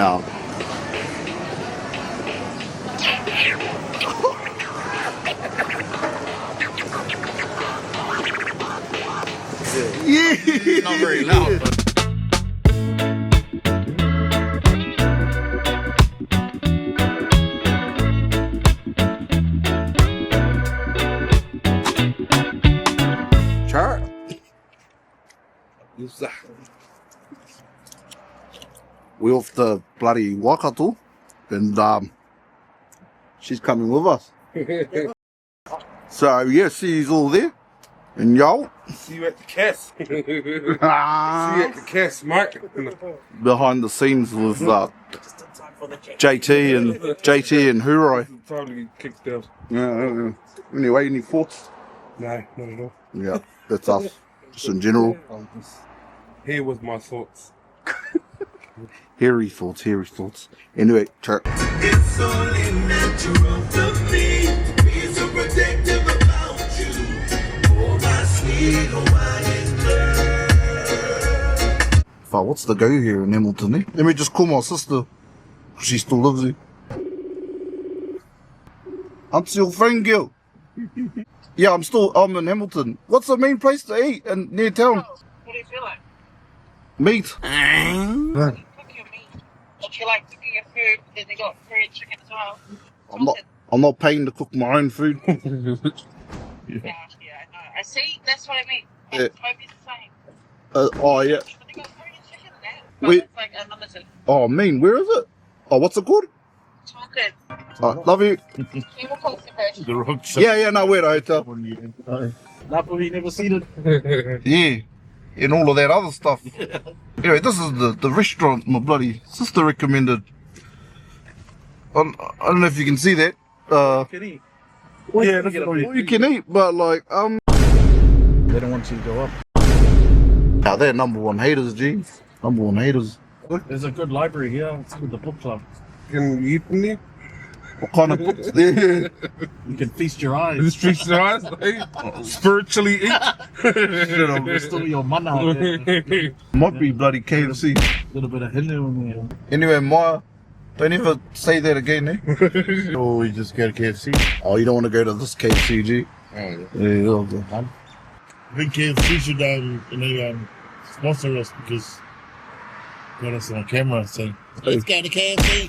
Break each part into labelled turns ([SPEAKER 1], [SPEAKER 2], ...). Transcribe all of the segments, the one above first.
[SPEAKER 1] out. Yeah.
[SPEAKER 2] Not very loud, but
[SPEAKER 1] We're off the bloody Waikato, and she's coming with us. So yeah, she's all there, and y'all.
[SPEAKER 3] See you at the cast. See you at the cast, Mike.
[SPEAKER 1] Behind the scenes with JT and Huri.
[SPEAKER 3] Time to get kicked out.
[SPEAKER 1] Yeah. Anyway, any thoughts?
[SPEAKER 3] No, not at all.
[SPEAKER 1] Yeah, that's us, just in general.
[SPEAKER 3] Here was my thoughts.
[SPEAKER 1] Hairy thoughts. Anyway, church.
[SPEAKER 4] It's only natural to me to be so protective about you. Oh, my sweet Hawaiian girl.
[SPEAKER 1] Fuck, what's the go here in Hamilton, eh? Let me just call my sister. She still lives here. Auntie your friend, girl. Yeah, I'm in Hamilton. What's the main place to eat in near town?
[SPEAKER 5] What do you feel like?
[SPEAKER 1] Meat.
[SPEAKER 5] Cook your meat. Would you like to get your food? Then they got curry chicken as well.
[SPEAKER 1] I'm not paying to cook my own food.
[SPEAKER 5] Yeah, I know. I see. That's what I mean.
[SPEAKER 1] Yeah.
[SPEAKER 5] Toby's the same.
[SPEAKER 1] Oh yeah.
[SPEAKER 5] But they got curry chicken in there. But
[SPEAKER 1] Wait.
[SPEAKER 5] it's like unlimited.
[SPEAKER 1] Oh, mean. Where is it? Oh, what's it called?
[SPEAKER 5] Chocolate.
[SPEAKER 1] Oh, love you.
[SPEAKER 5] Chemical separation.
[SPEAKER 3] The wrong shot.
[SPEAKER 1] Yeah, no, we're at a hotel.
[SPEAKER 2] Napo, he never seen it.
[SPEAKER 1] Yeah. And all of that other stuff. Anyway, this is the restaurant my bloody sister recommended. I don't know if you can see that.
[SPEAKER 2] Can he?
[SPEAKER 3] Yeah, that's what
[SPEAKER 1] All you can eat, but like,
[SPEAKER 2] They don't want you to go up.
[SPEAKER 1] Now they're number one haters, G. Number one haters.
[SPEAKER 2] There's a good library here. It's called the book club.
[SPEAKER 3] Can you eat from there?
[SPEAKER 1] What kind of books there?
[SPEAKER 2] You can feast your eyes.
[SPEAKER 3] This streets eyes, spiritually eat.
[SPEAKER 2] Shit, I'm still your mana out there.
[SPEAKER 1] Might be bloody KFC.
[SPEAKER 2] A little bit of Hindu in there.
[SPEAKER 1] Anyway, Maya, don't ever say that again, eh?
[SPEAKER 6] Oh, we just got a KFC.
[SPEAKER 1] Oh, you don't want to go to this KFC, G?
[SPEAKER 6] Oh, yeah.
[SPEAKER 1] Yeah, okay.
[SPEAKER 6] I think KFC should sponsor us because got us on camera saying, let's go to KFC.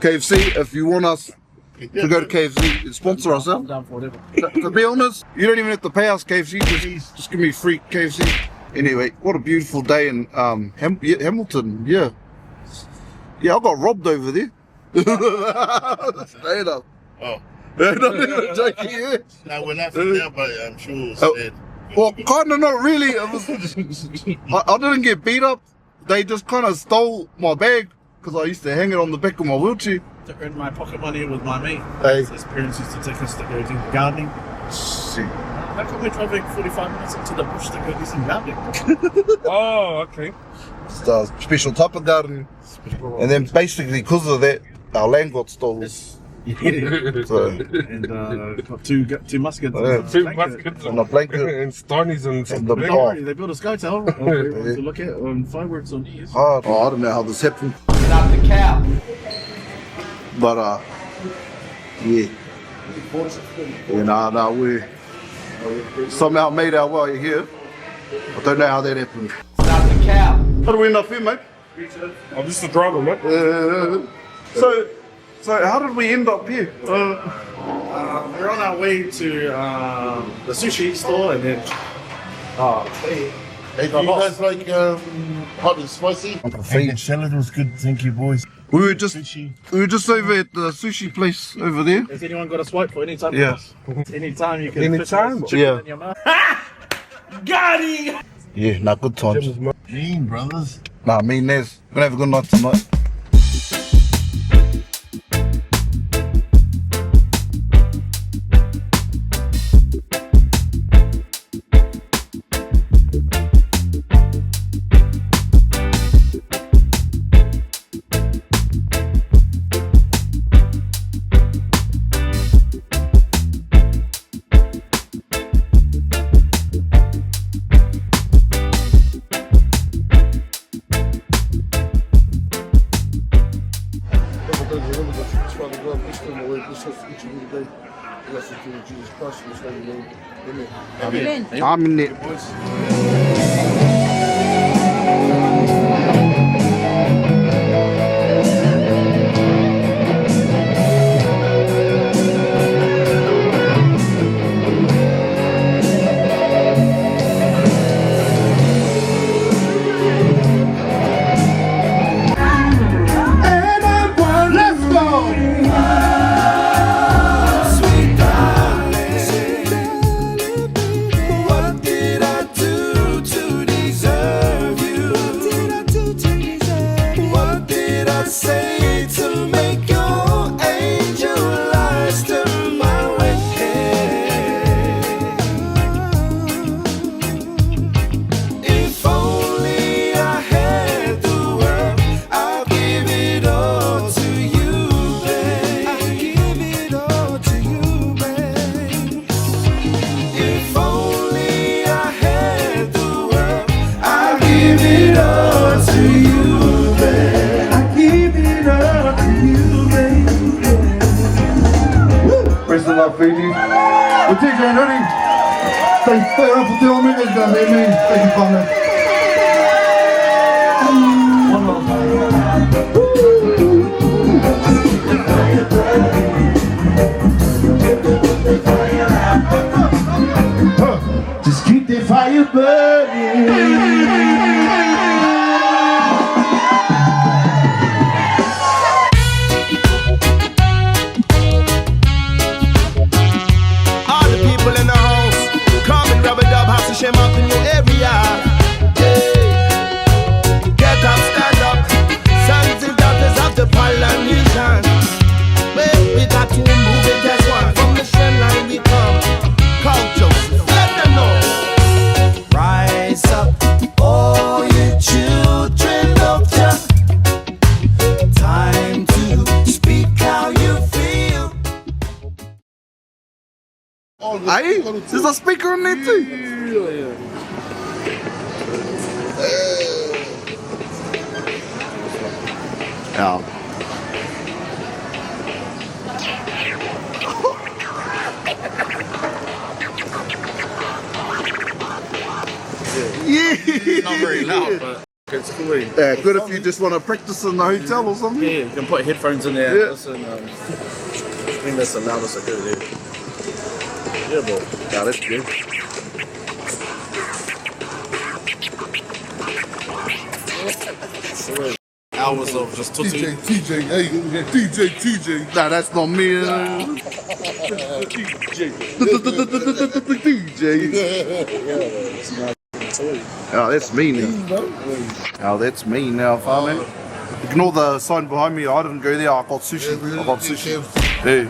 [SPEAKER 1] KFC, if you want us to go to KFC, sponsor us, huh?
[SPEAKER 2] I'm down for whatever.
[SPEAKER 1] To be honest, you don't even have to pay us KFC, just give me free KFC. Anyway, what a beautiful day in Hamilton, yeah. Yeah, I got robbed over there. Straight up.
[SPEAKER 6] Oh.
[SPEAKER 1] Not even joking, yeah.
[SPEAKER 6] Now we're laughing now, but I'm sure it's sad.
[SPEAKER 1] Well, kind of not really. It was, I didn't get beat up. They just kind of stole my bag because I used to hang it on the back of my wheelchair.
[SPEAKER 2] To earn my pocket money with my mate.
[SPEAKER 1] Hey.
[SPEAKER 2] His parents used to take us to go do gardening.
[SPEAKER 1] Shit.
[SPEAKER 2] How come we're driving 45 minutes into the bush to go do some gardening?
[SPEAKER 3] Oh, okay.
[SPEAKER 1] It's a special type of garden. And then basically, because of that, our land got stolen.
[SPEAKER 2] Yeah.
[SPEAKER 1] So,
[SPEAKER 2] And got two muskets.
[SPEAKER 1] Yeah.
[SPEAKER 3] Two muskets
[SPEAKER 1] on a blanket.
[SPEAKER 3] and stonies and
[SPEAKER 1] On
[SPEAKER 3] some
[SPEAKER 1] the
[SPEAKER 2] Don't
[SPEAKER 1] bar.
[SPEAKER 2] worry, they built a sky tower to look at on fireworks on New Year's.
[SPEAKER 1] Hard. Oh, I don't know how this happened.
[SPEAKER 2] Not the cow.
[SPEAKER 1] But, yeah. Yeah, we somehow made our way here. I don't know how that happened.
[SPEAKER 2] Not the cow.
[SPEAKER 1] How do we end up here, mate?
[SPEAKER 3] I'm just a driver, mate.
[SPEAKER 1] So how did we end up here?
[SPEAKER 2] We're on our way to the sushi store and then
[SPEAKER 6] Hey, do you guys like hot and spicy? Hey, the salad was good, thank you, boys.
[SPEAKER 1] We were just
[SPEAKER 6] Sushi.
[SPEAKER 1] over at the sushi place over there.
[SPEAKER 2] has anyone got a swipe for any time?
[SPEAKER 1] Yeah.
[SPEAKER 2] Anytime you can
[SPEAKER 3] Anytime?
[SPEAKER 2] fit chicken
[SPEAKER 1] Yeah.
[SPEAKER 2] in your mouth.
[SPEAKER 1] Yeah, nah, good times.
[SPEAKER 6] Mean, brothers.
[SPEAKER 1] Nah, me and Nez. Gonna have a good night tonight. day. Blessed to Jesus Christ in His holy name. Amen.
[SPEAKER 3] Amen.
[SPEAKER 1] Amen.
[SPEAKER 4] Say to make your angel eyes turn my way. If only I had the world, I'd give it all to you, babe. I'd give it all to you, babe. If only I had the world, I'd give it all to you, babe.
[SPEAKER 1] Praise the Lord, Fiji. Well, TJ Huri, thank you for the Omeka Perkins. Thank you, partner. One love. Just keep the fire burning.
[SPEAKER 4] Shame up in your area. Get up, stand up. Sons and daughters of the Polynesian. We got to move it as one. From the same line we come. Call Joseph, let them know. Rise up, all you children of Jah. Time to speak how you feel.
[SPEAKER 1] Hey, there's a speaker on there too. Yeah. Yeah.
[SPEAKER 2] Not very loud, but it's cool.
[SPEAKER 1] Yeah, good if you just want to practice in the hotel or something.
[SPEAKER 2] Yeah, you can put headphones in there.
[SPEAKER 1] Yeah.
[SPEAKER 2] Listen, I think that's the loudest I could do. Yeah, bro.
[SPEAKER 1] Yeah, that's good.
[SPEAKER 2] Hours of just tutting.
[SPEAKER 6] TJ, hey, TJ.
[SPEAKER 1] Nah, that's not me. TJ. Oh, that's me now. Oh, that's me now, farmer. Ignore the sign behind me. I didn't go there. I got sushi. I got sushi. Hey,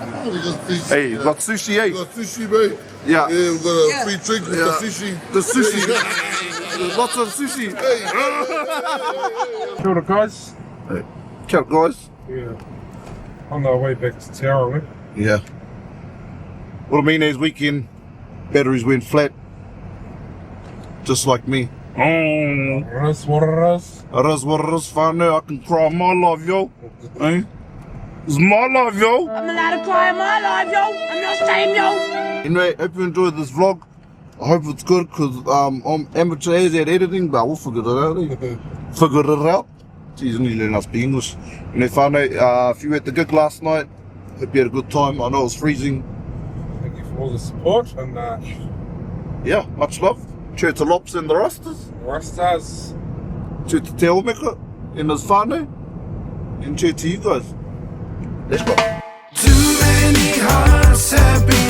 [SPEAKER 1] hey, you got sushi, eh?
[SPEAKER 6] We got sushi, mate.
[SPEAKER 1] Yeah.
[SPEAKER 6] Yeah, we got a free drink with the sushi.
[SPEAKER 1] The sushi. There's lots of sushi.
[SPEAKER 7] Kia ora, guys.
[SPEAKER 1] Hey. Kia ora, guys.
[SPEAKER 7] Yeah. On our way back to Te Aroha.
[SPEAKER 1] Yeah. What I mean is weekend, batteries went flat. Just like me.
[SPEAKER 7] That's what it is.
[SPEAKER 1] It is what it is, whānau. I can cry my life, yo. Eh? It's my life, yo.
[SPEAKER 5] I'm allowed to cry in my life, yo. I'm not ashamed, yo.
[SPEAKER 1] Anyway, hope you enjoyed this vlog. I hope it's good because I'm amateur as at editing, but we'll figure it out. Eh? Figure it out. Jeez, I need to learn how to speak English. You know, whānau, if you were at the gig last night, hope you had a good time. I know it was freezing.
[SPEAKER 7] Thank you for all the support and
[SPEAKER 1] Yeah, much love. Cheer to Lops and the Rastas.
[SPEAKER 7] Rastas.
[SPEAKER 1] Cheer to Te Omeka and his whānau. And cheer to you guys. Let's go.
[SPEAKER 4] Too many hearts have been